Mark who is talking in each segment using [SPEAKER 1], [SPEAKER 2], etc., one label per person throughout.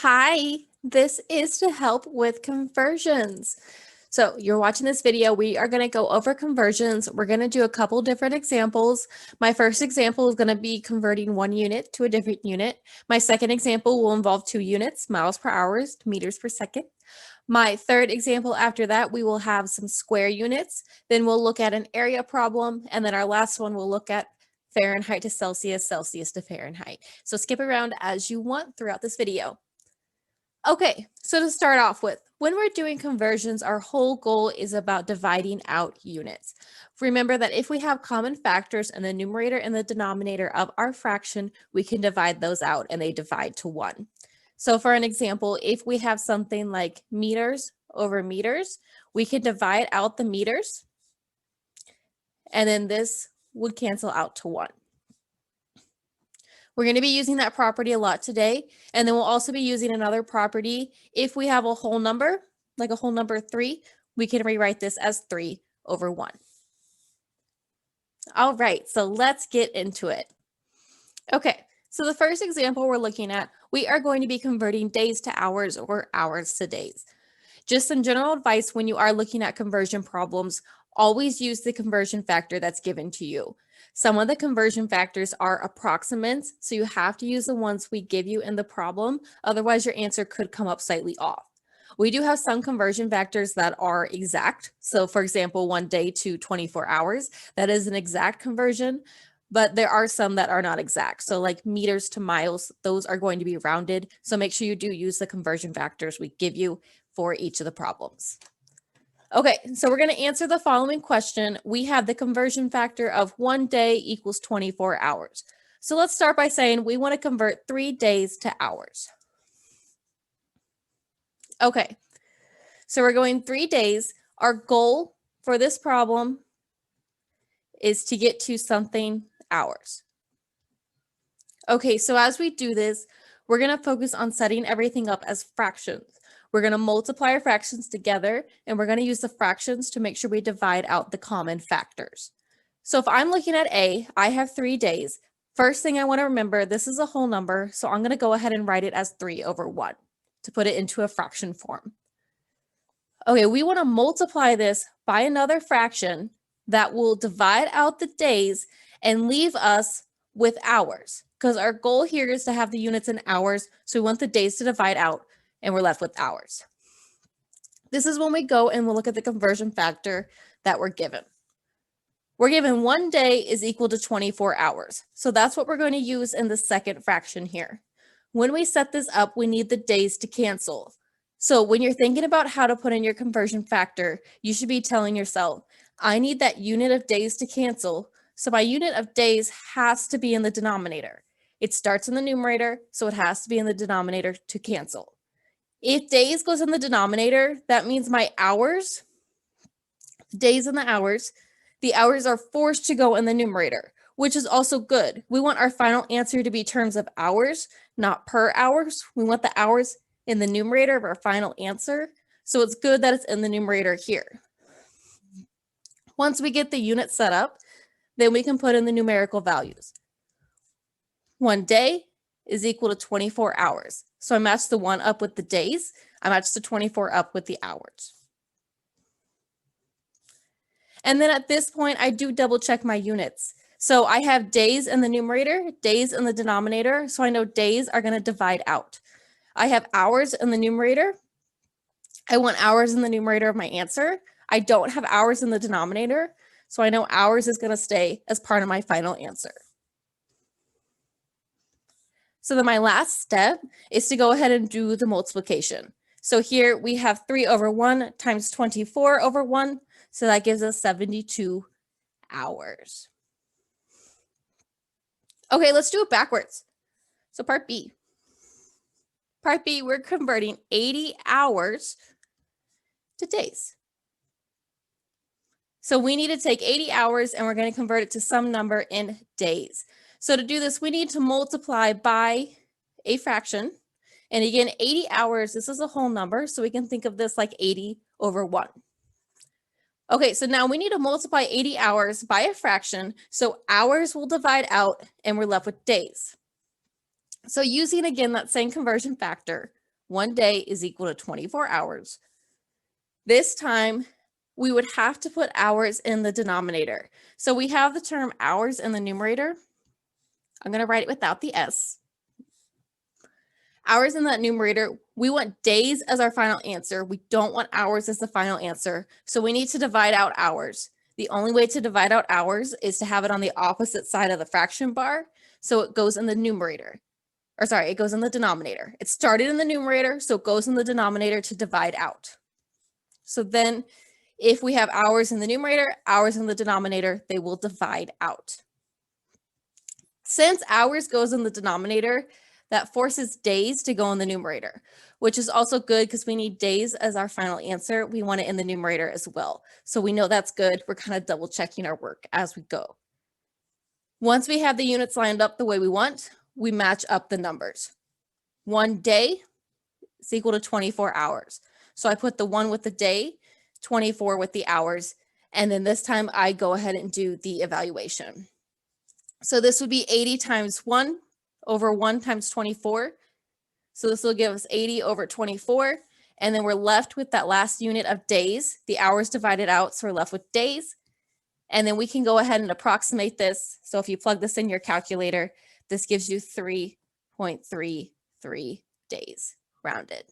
[SPEAKER 1] Hi, this is to help with conversions. So you're watching this video. We are going to go over conversions. We're going to do a couple different examples. My first example is going to be converting one unit to a different unit. My second example will involve 2 units, miles per hour to meters per second. My third example after that, we will have some square units. Then we'll look at an area problem. And then our last one, we'll look at Fahrenheit to Celsius, Celsius to Fahrenheit. So skip around as you want throughout this video. Okay, so to start off with, when we're doing conversions, our whole goal is about dividing out units. Remember that if we have common factors in the numerator and the denominator of our fraction, we can divide those out and they divide to 1. So for an example, if we have something like meters over meters, we can divide out the meters, and then this would cancel out to 1. We're going to be using that property a lot today, and then we'll also be using another property. If we have a whole number, like a whole number 3, we can rewrite this as 3 over 1. All right, so let's get into it. Okay, so the first example we're looking at, we are going to be converting days to hours or hours to days. Just some general advice when you are looking at conversion problems, always use the conversion factor that's given to you. Some of the conversion factors are approximates, so you have to use the ones we give you in the problem. Otherwise, your answer could come up slightly off. We do have some conversion factors that are exact. So for example, 1 day to 24 hours, that is an exact conversion, but there are some that are not exact. So like meters to miles, those are going to be rounded. So make sure you do use the conversion factors we give you for each of the problems. Okay, so we're going to answer the following question. We have the conversion factor of 1 day equals 24 hours. So let's start by saying we want to convert 3 days to hours. Okay, so we're going 3 days. Our goal for this problem is to get to something hours. Okay, so as we do this, we're going to focus on setting everything up as fractions. We're going to multiply our fractions together, and we're going to use the fractions to make sure we divide out the common factors. So if I'm looking at A, I have 3 days. First thing I want to remember, this is a whole number, so I'm going to go ahead and write it as 3 over 1 to put it into a fraction form. Okay, we want to multiply this by another fraction that will divide out the days and leave us with hours, because our goal here is to have the units in hours, so we want the days to divide out, and we're left with hours. This is when we go and we'll look at the conversion factor that we're given. We're given 1 day is equal to 24 hours. So that's what we're going to use in the second fraction here. When we set this up, we need the days to cancel. So when you're thinking about how to put in your conversion factor, you should be telling yourself, I need that unit of days to cancel. So my unit of days has to be in the denominator. It starts in the numerator, so it has to be in the denominator to cancel. If days goes in the denominator, that means my hours, days and the hours are forced to go in the numerator, which is also good. We want our final answer to be terms of hours, not per hours. We want the hours in the numerator of our final answer. So it's good that it's in the numerator here. Once we get the unit set up, then we can put in the numerical values. 1 day is equal to 24 hours. So I match the 1 up with the days. I match the 24 up with the hours. And then at this point, I do double check my units. So I have days in the numerator, days in the denominator. So I know days are going to divide out. I have hours in the numerator. I want hours in the numerator of my answer. I don't have hours in the denominator. So I know hours is going to stay as part of my final answer. So then my last step is to go ahead and do the multiplication. So here we have 3 over 1 times 24 over 1. So that gives us 72 hours. Okay, let's do it backwards. So part B. Part B, we're converting 80 hours to days. So we need to take 80 hours and we're going to convert it to some number in days. So to do this, we need to multiply by a fraction. And again, 80 hours, this is a whole number, so we can think of this like 80 over 1. Okay, so now we need to multiply 80 hours by a fraction, so hours will divide out and we're left with days. So using again that same conversion factor, 1 day is equal to 24 hours. This time, we would have to put hours in the denominator. So we have the term hours in the numerator. I'm going to write it without the S. Hours in that numerator, we want days as our final answer. We don't want hours as the final answer. So we need to divide out hours. The only way to divide out hours is to have it on the opposite side of the fraction bar. So it goes in the numerator. Or sorry, it goes in the denominator. It started in the numerator, so it goes in the denominator to divide out. So then if we have hours in the numerator, hours in the denominator, they will divide out. Since hours goes in the denominator, that forces days to go in the numerator, which is also good because we need days as our final answer. We want it in the numerator as well. So we know that's good. We're kind of double checking our work as we go. Once we have the units lined up the way we want, we match up the numbers. 1 day is equal to 24 hours. So I put the 1 with the day, 24 with the hours, and then this time I go ahead and do the evaluation. So this would be 80 times 1 over 1 times 24. So this will give us 80 over 24. And then we're left with that last unit of days, the hours divided out. So we're left with days. And then we can go ahead and approximate this. So if you plug this in your calculator, this gives you 3.33 days rounded.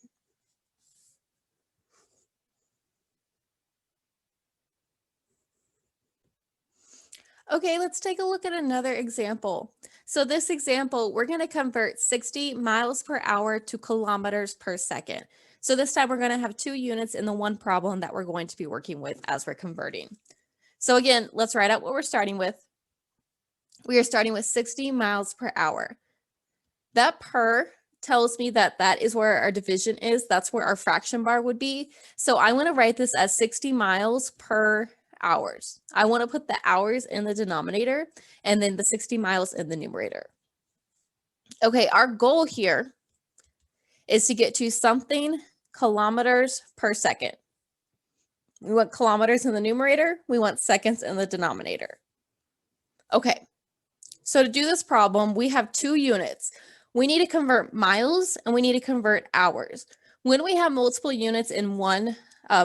[SPEAKER 1] Okay, let's take a look at another example. So this example, we're going to convert 60 miles per hour to kilometers per second. So this time we're going to have 2 units in the one problem that we're going to be working with as we're converting. So again, let's write out what we're starting with. We are starting with 60 miles per hour. That per tells me that that is where our division is. That's where our fraction bar would be. So I want to write this as 60 miles per hours. I want to put the hours in the denominator and then the 60 miles in the numerator. Okay, our goal here is to get to something kilometers per second. We want kilometers in the numerator. We want seconds in the denominator. Okay, so to do this problem, we have 2 units. We need to convert miles and we need to convert hours. When we have multiple units in one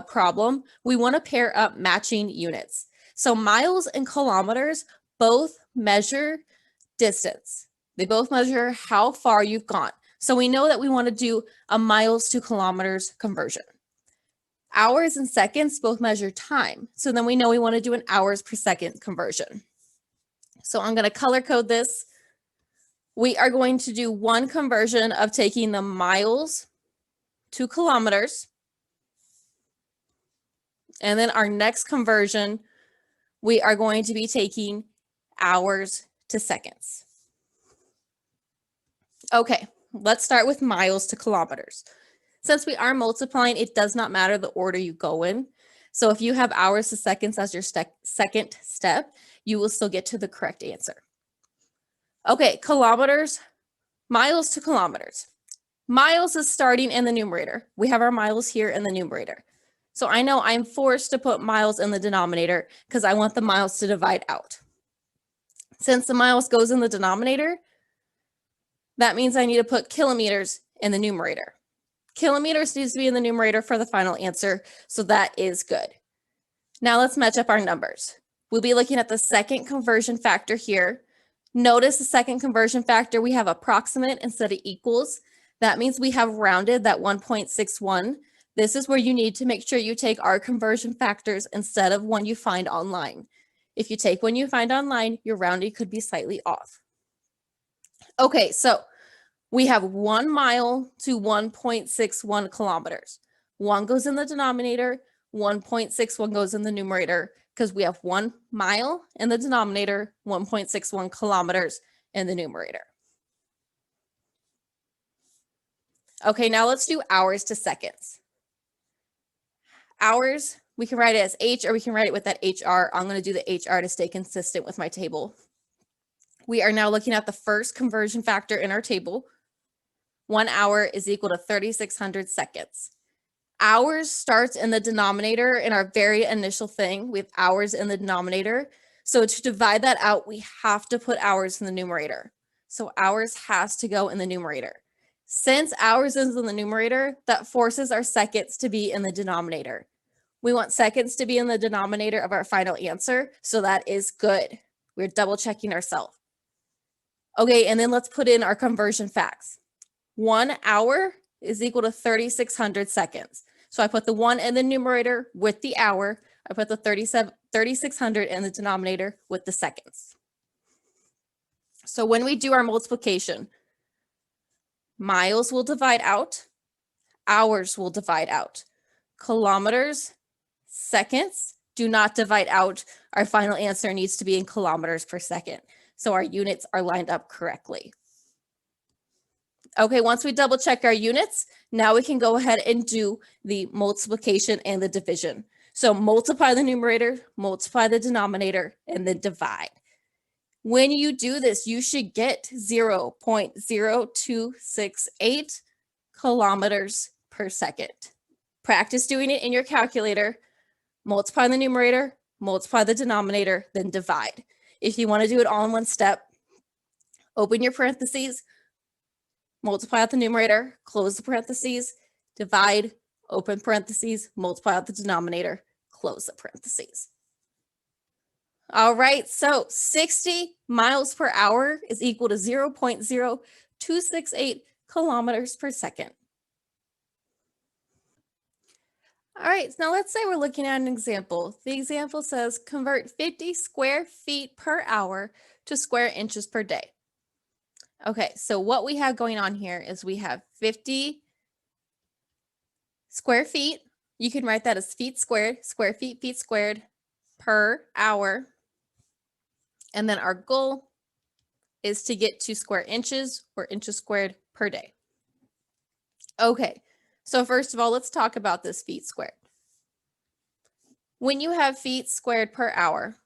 [SPEAKER 1] problem, we want to pair up matching units. So miles and kilometers both measure distance. They both measure how far you've gone. So we know that we want to do a miles to kilometers conversion. Hours and seconds both measure time. So then we know we want to do an hours per second conversion. So I'm going to color code this. We are going to do one conversion of taking the miles to kilometers. And then our next conversion, we are going to be taking hours to seconds. Okay, let's start with miles to kilometers. Since we are multiplying, it does not matter the order you go in. So if you have hours to seconds as your second step, you will still get to the correct answer. Okay, kilometers, miles to kilometers. Miles is starting in the numerator. We have our miles here in the numerator. So I know I'm forced to put miles in the denominator because I want the miles to divide out. Since the miles goes in the denominator, that means I need to put kilometers in the numerator. Kilometers needs to be in the numerator for the final answer, so that is good. Now let's match up our numbers. We'll be looking at the second conversion factor here. Notice the second conversion factor, we have approximate instead of equals. That means we have rounded that 1.61. This is where you need to make sure you take our conversion factors instead of one you find online. If you take one you find online, your rounding could be slightly off. Okay, so we have 1 mile to 1.61 kilometers. 1 goes in the denominator, 1.61 goes in the numerator because we have 1 mile in the denominator, 1.61 kilometers in the numerator. Okay, now let's do hours to seconds. Hours, we can write it as H or we can write it with that HR. I'm going to do the HR to stay consistent with my table. We are now looking at the first conversion factor in our table. 1 hour is equal to 3,600 seconds. Hours starts in the denominator in our very initial thing. We have hours in the denominator. So to divide that out, we have to put hours in the numerator. So hours has to go in the numerator. Since hours is in the numerator, that forces our seconds to be in the denominator. We want seconds to be in the denominator of our final answer, so that is good. We're double checking ourselves. Okay, and then let's put in our conversion facts. 1 hour is equal to 3,600 seconds. So I put the 1 in the numerator with the hour. I put the 3,600 in the denominator with the seconds. So when we do our multiplication, miles will divide out, hours will divide out. Kilometers, seconds do not divide out. Our final answer needs to be in kilometers per second. So our units are lined up correctly. Okay, once we double check our units, now we can go ahead and do the multiplication and the division. So multiply the numerator, multiply the denominator, and then divide. When you do this, you should get 0.0268 kilometers per second. Practice doing it in your calculator. Multiply the numerator, multiply the denominator, then divide. If you want to do it all in one step, open your parentheses, multiply out the numerator, close the parentheses, divide, open parentheses, multiply out the denominator, close the parentheses. All right, so 60 miles per hour is equal to 0.0268 kilometers per second. All right, so now let's say we're looking at an example. The example says convert 50 square feet per hour to square inches per day. Okay, so what we have going on here is we have 50 square feet. You can write that as feet squared, square feet, feet squared per hour. And then our goal is to get to square inches or inches squared per day. Okay, so first of all, let's talk about this feet squared. When you have feet squared per hour,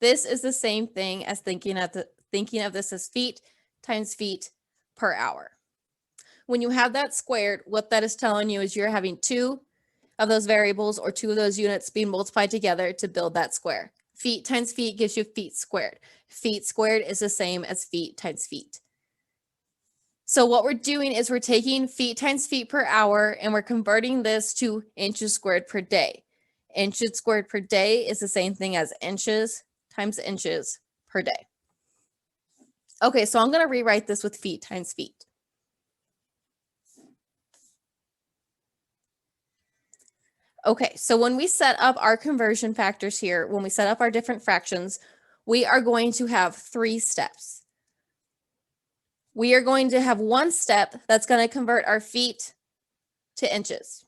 [SPEAKER 1] this is the same thing as thinking of this as feet times feet per hour. When you have that squared, what that is telling you is you're having two of those variables or two of those units being multiplied together to build that square. Feet times feet gives you feet squared. Feet squared is the same as feet times feet. So what we're doing is we're taking feet times feet per hour and we're converting this to inches squared per day. Inches squared per day is the same thing as inches times inches per day. Okay, so I'm going to rewrite this with feet times feet. Okay, so when we set up our conversion factors here, when we set up our different fractions, we are going to have 3 steps. We are going to have one step that's going to convert our feet to inches.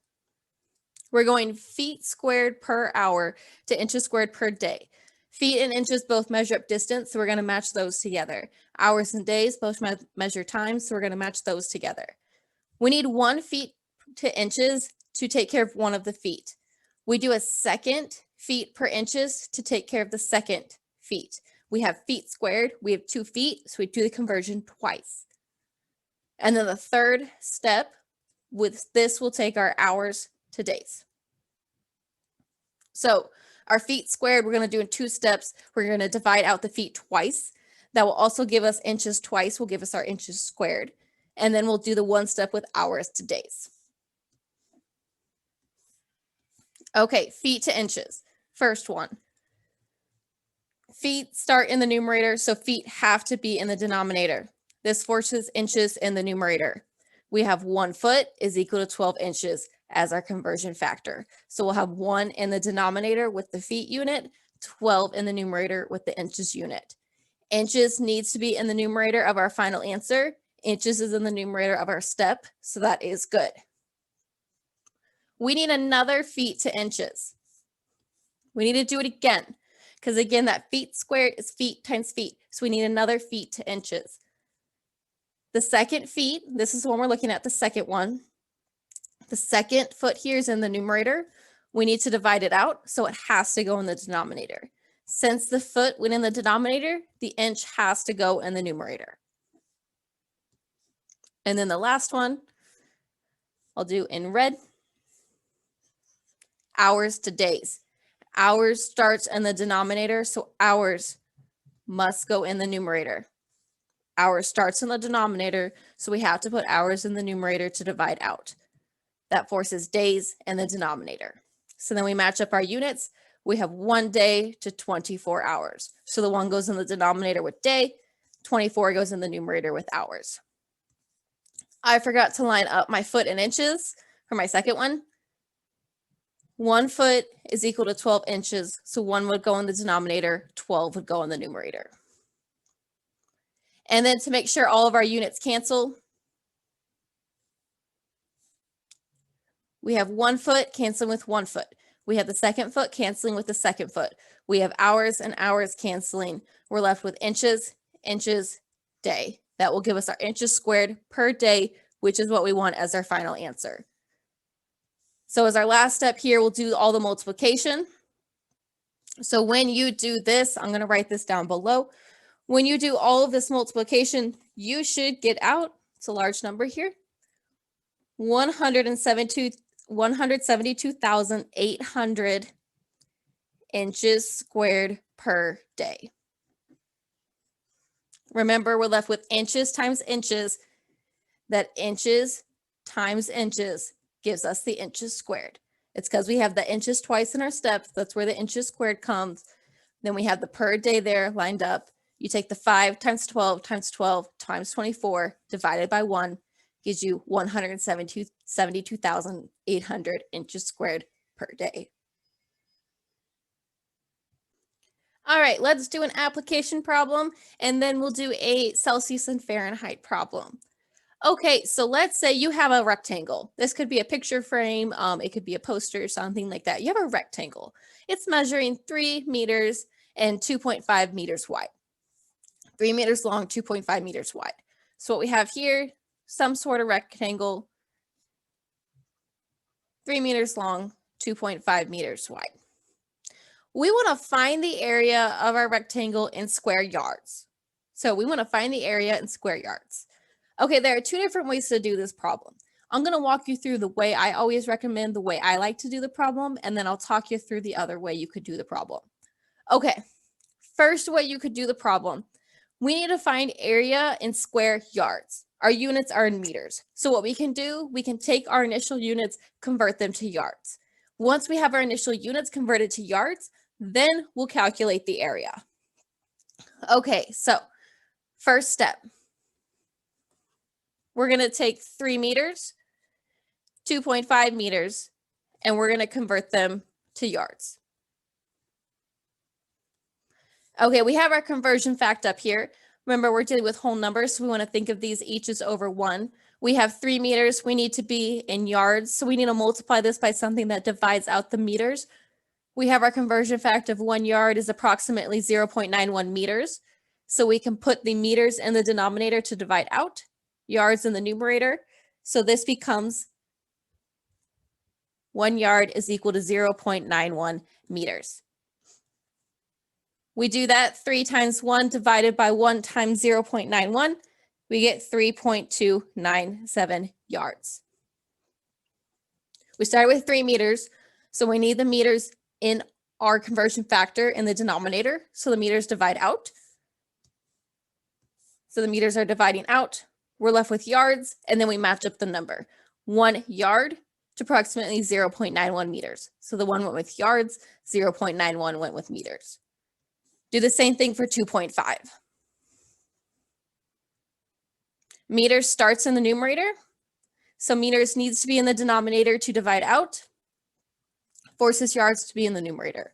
[SPEAKER 1] We're going feet squared per hour to inches squared per day. Feet and inches both measure up distance, so we're going to match those together. Hours and days both measure time, so we're going to match those together. We need 1 feet to inches to take care of one of the feet. We do a second feet per inches to take care of the second feet. We have feet squared, we have 2 feet, so we do the conversion twice. And then the third step with this will take our hours to days. So our feet squared, we're going to do in 2 steps. We're going to divide out the feet twice. That will also give us inches twice, will give us our inches squared. And then we'll do the 1 step with hours to days. Okay, feet to inches. First one. Feet start in the numerator, so feet have to be in the denominator. This forces inches in the numerator. We have 1 foot is equal to 12 inches as our conversion factor. So we'll have 1 in the denominator with the feet unit, 12 in the numerator with the inches unit. Inches needs to be in the numerator of our final answer. Inches is in the numerator of our step, so that is good. We need another feet to inches. We need to do it again, because again, that feet squared is feet times feet. So we need another feet to inches. The second feet, this is the one we're looking at, the second one. The second foot here is in the numerator. We need to divide it out, so it has to go in the denominator. Since the foot went in the denominator, the inch has to go in the numerator. And then the last one, I'll do in red. Hours to days. Hours starts in the denominator, so hours must go in the numerator. Hours starts in the denominator, so we have to put hours in the numerator to divide out. That forces days in the denominator. So then we match up our units. We have 1 day to 24 hours. So the 1 goes in the denominator with day, 24 goes in the numerator with hours. I forgot to line up my foot in inches for my second one. 1 foot is equal to 12 inches. So 1 would go in the denominator, 12 would go in the numerator. And then to make sure all of our units cancel, we have 1 foot canceling with 1 foot. We have the second foot canceling with the second foot. We have hours and hours canceling. We're left with inches, inches, day. That will give us our inches squared per day, which is what we want as our final answer. So as our last step here, we'll do all the multiplication. So when you do this, I'm going to write this down below. When you do all of this multiplication, you should get out, it's a large number here, 172,800 inches squared per day. Remember, we're left with inches times inches. That inches times inches gives us the inches squared. It's because we have the inches twice in our steps. That's where the inches squared comes. Then we have the per day there lined up. You take the 5 times 12 times 12 times 24 divided by 1 gives you 172,800 inches squared per day. All right, let's do an application problem, and then we'll do a Celsius and Fahrenheit problem. Okay, so let's say you have a rectangle. This could be a picture frame. It could be a poster, something like that. You have a rectangle. It's measuring 3 meters and 2.5 meters wide. 3 meters long, 2.5 meters wide. So what we have here, some sort of rectangle, 3 meters long, 2.5 meters wide. We want to find the area of our rectangle in square yards. So we want to find the area in square yards. Okay, there are 2 different ways to do this problem. I'm going to walk you through the way I always recommend, the way I like to do the problem, and then I'll talk you through the other way you could do the problem. Okay, first way you could do the problem. We need to find area in square yards. Our units are in meters. So what we can do, we can take our initial units, convert them to yards. Once we have our initial units converted to yards, then we'll calculate the area. Okay, so first step. We're going to take 3 meters, 2.5 meters, and we're going to convert them to yards. Okay, we have our conversion fact up here. Remember, we're dealing with whole numbers, so we want to think of these each as over 1. We have 3 meters. We need to be in yards, so we need to multiply this by something that divides out the meters. We have our conversion fact of 1 yard is approximately 0.91 meters. So we can put the meters in the denominator to divide out, yards in the numerator. So this becomes 1 yard is equal to 0.91 meters. We do that 3 times 1 divided by 1 times 0.91. We get 3.297 yards. We started with 3 meters, so we need the meters in our conversion factor in the denominator. So the meters divide out. So the meters are dividing out. We're left with yards, and then we match up the number. 1 yard to approximately 0.91 meters. So the 1 went with yards, 0.91 went with meters. Do the same thing for 2.5. Meters starts in the numerator. So meters needs to be in the denominator to divide out. Forces yards to be in the numerator.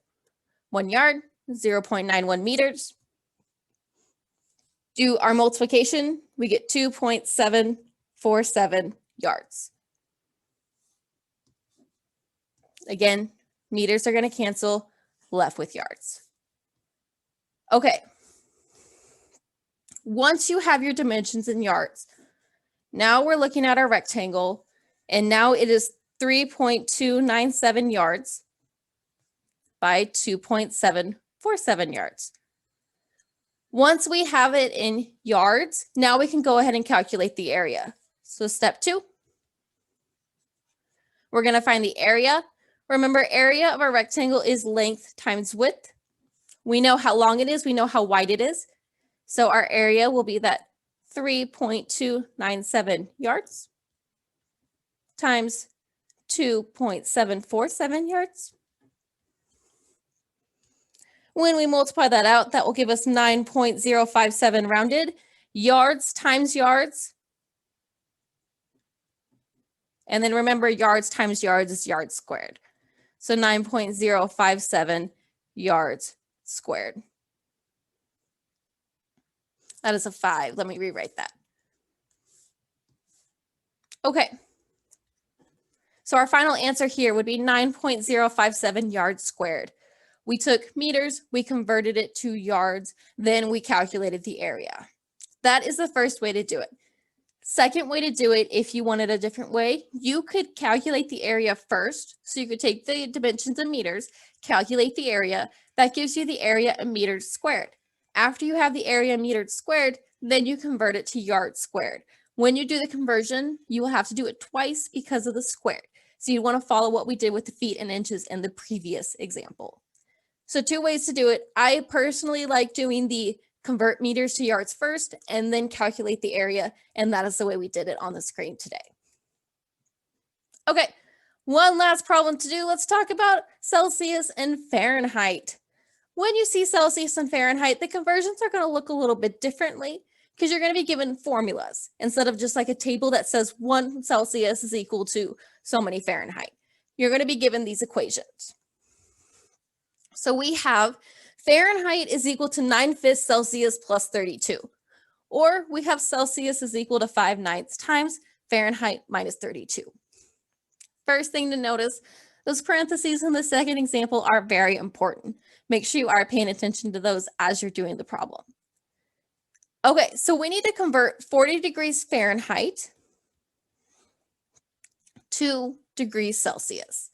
[SPEAKER 1] 1 yard, 0.91 meters. Do our multiplication, we get 2.747 yards. Again, meters are going to cancel, left with yards. Okay. Once you have your dimensions in yards, now we're looking at our rectangle, and now it is 3.297 yards by 2.747 yards. Once we have it in yards, now we can go ahead and calculate the area. So step 2, we're going to find the area. Remember, area of a rectangle is length times width. We know how long it is. We know how wide it is. So our area will be that 3.297 yards times 2.747 yards. When we multiply that out, that will give us 9.057 rounded. Yards times yards. And then remember, yards times yards is yards squared. So 9.057 yards squared. That is a 5. Let me rewrite that. Okay. So our final answer here would be 9.057 yards squared. We took meters, we converted it to yards, then we calculated the area. That is the first way to do it. Second way to do it, if you wanted a different way, you could calculate the area first. So you could take the dimensions in meters, calculate the area. That gives you the area in meters squared. After you have the area in meters squared, then you convert it to yards squared. When you do the conversion, you will have to do it twice because of the squared. So you want to follow what we did with the feet and inches in the previous example. So 2 ways to do it. I personally like doing the convert meters to yards first and then calculate the area. And that is the way we did it on the screen today. Okay, one last problem to do. Let's talk about Celsius and Fahrenheit. When you see Celsius and Fahrenheit, the conversions are going to look a little bit differently because you're going to be given formulas instead of just like a table that says 1 Celsius is equal to so many Fahrenheit. You're going to be given these equations. So we have Fahrenheit is equal to 9/5 Celsius plus 32. Or we have Celsius is equal to 5/9 times Fahrenheit minus 32. First thing to notice, those parentheses in the second example are very important. Make sure you are paying attention to those as you're doing the problem. Okay, so we need to convert 40 degrees Fahrenheit to degrees Celsius.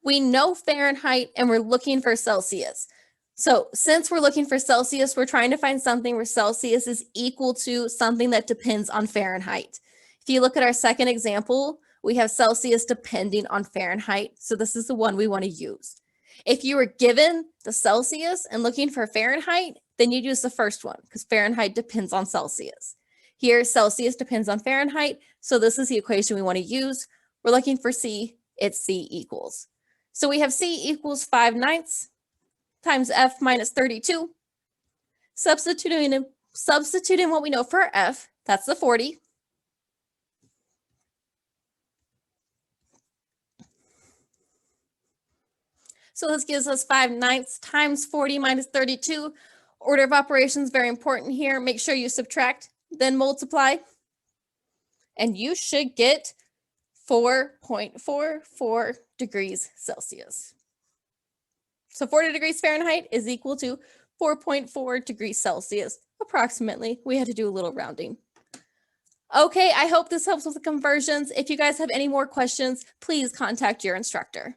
[SPEAKER 1] We know Fahrenheit and we're looking for Celsius. So since we're looking for Celsius, we're trying to find something where Celsius is equal to something that depends on Fahrenheit. If you look at our second example, we have Celsius depending on Fahrenheit. So this is the one we want to use. If you were given the Celsius and looking for Fahrenheit, then you'd use the first one because Fahrenheit depends on Celsius. Here, Celsius depends on Fahrenheit. So this is the equation we want to use. We're looking for C, it's C equals. So we have C equals 5/9 times F minus 32. Substituting what we know for our F, that's the 40. So this gives us 5/9 times 40 minus 32. Order of operations very important here. Make sure you subtract, then multiply. And you should get 4.44 degrees Celsius. So 40 degrees Fahrenheit is equal to 4.4 degrees Celsius, approximately. We had to do a little rounding. Okay, I hope this helps with the conversions. If you guys have any more questions, please contact your instructor.